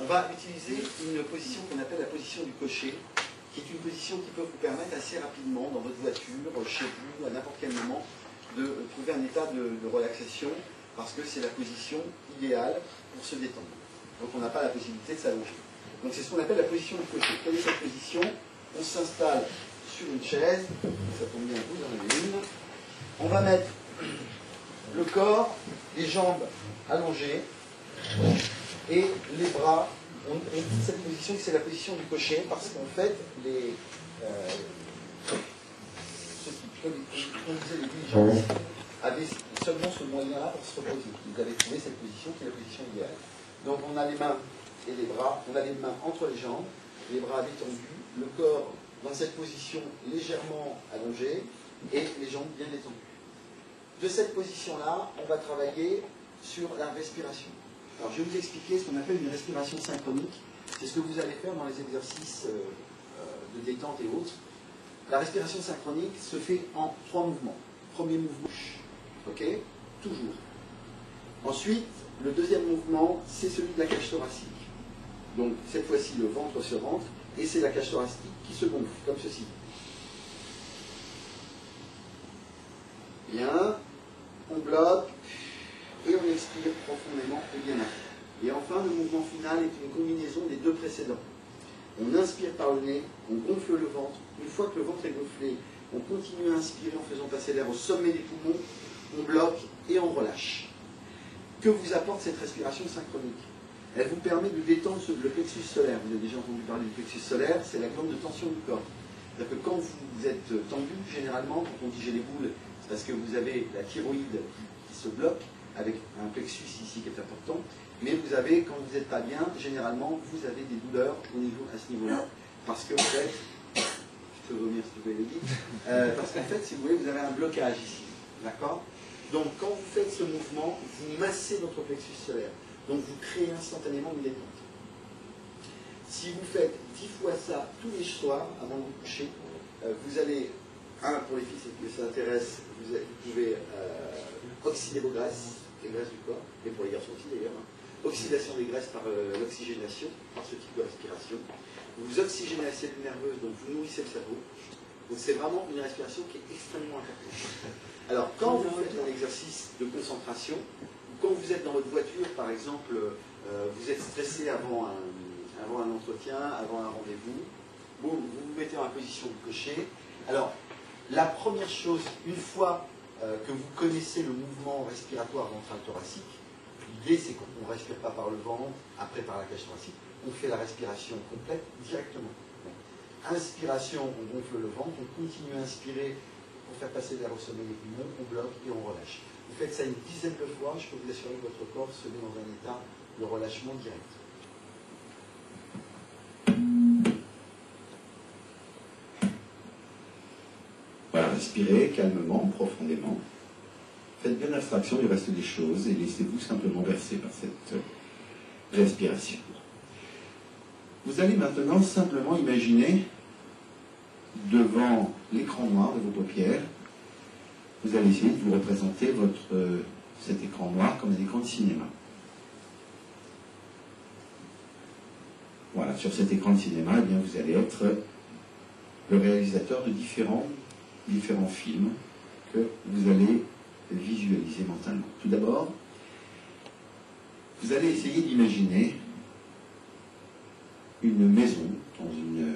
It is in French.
on va utiliser une position qu'on appelle la position du cocher, qui est une position qui peut vous permettre assez rapidement, dans votre voiture, chez vous, à n'importe quel moment, de trouver un état de relaxation, parce que c'est la position idéale pour se détendre. Donc on n'a pas la possibilité de s'allonger. Donc c'est ce qu'on appelle la position du cocher. Quelle est cette position? On s'installe sur une chaise, ça tombe bien, vous en avez une. On va mettre le corps, les jambes allongées, et les bras. On dit cette position que c'est la position du cocher, parce qu'en fait, ceux qui conduisaient les diligences avaient seulement ce moyen-là pour se reposer. Ils avaient trouvé cette position qui est la position idéale. Donc on a les mains et les bras, on a les mains entre les jambes, les bras détendus, le corps dans cette position légèrement allongée et les jambes bien détendues. De cette position-là, on va travailler sur la respiration. Alors je vais vous expliquer ce qu'on appelle une respiration synchronique. C'est ce que vous allez faire dans les exercices de détente et autres. La respiration synchronique se fait en 3 mouvements. Premier mouvement, ok, toujours. Ensuite, le deuxième mouvement, c'est celui de la cage thoracique. Donc cette fois-ci, le ventre se rentre et c'est la cage thoracique qui se gonfle, comme ceci. Bien, on bloque et on expire profondément et bien. Et enfin, le mouvement final est une combinaison des deux précédents. On inspire par le nez, on gonfle le ventre. Une fois que le ventre est gonflé, on continue à inspirer en faisant passer l'air au sommet des poumons, on bloque et on relâche. Que vous apporte cette respiration synchronique? Elle vous permet de détendre le plexus solaire. Vous avez déjà entendu parler du plexus solaire, c'est la glande de tension du corps. C'est-à-dire que quand vous êtes tendu, généralement, quand on dit j'ai les boules, c'est parce que vous avez la thyroïde qui se bloque, avec un plexus ici qui est important, mais vous avez, quand vous n'êtes pas bien, généralement, vous avez des douleurs à ce niveau-là, parce que en fait, je peux vomir si vous voulez le dire, parce qu'en fait, si vous voulez, vous avez un blocage ici, d'accord? Donc, quand vous faites ce mouvement, vous massez votre plexus solaire, donc vous créez instantanément une détente. Si vous faites 10 fois ça tous les soirs, avant de vous coucher, vous allez, pour les filles, c'est que ça intéresse, vous pouvez oxyder vos graisses, les graisses du corps, et pour les garçons aussi d'ailleurs, oxydation des graisses par l'oxygénation, par ce type de respiration. Vous oxygénez la cellule nerveuse, donc vous nourrissez le cerveau. Donc c'est vraiment une respiration qui est extrêmement importante. Alors quand vous faites un exercice de concentration, ou quand vous êtes dans votre voiture, par exemple, vous êtes stressé avant un entretien, avant un rendez-vous, boum, vous vous mettez en position de cocher. Alors, la première chose, une fois que vous connaissez le mouvement respiratoire ventral thoracique, l'idée c'est qu'on ne respire pas par le ventre, après par la cage thoracique, on fait la respiration complète directement. Donc, inspiration, on gonfle le ventre, on continue à inspirer pour faire passer l'air au sommet des poumons, on bloque et on relâche. Vous faites ça une dizaine de fois, je peux vous assurer que votre corps se met dans un état de relâchement direct. Voilà, respirez calmement, profondément. Faites bien abstraction du reste des choses et laissez-vous simplement bercer par cette respiration. Vous allez maintenant simplement imaginer devant l'écran noir de vos paupières, vous allez essayer de vous représenter cet écran noir comme un écran de cinéma. Voilà, sur cet écran de cinéma, eh bien, vous allez être le réalisateur de différents films que vous allez visualiser mentalement. Tout d'abord, vous allez essayer d'imaginer une maison dans une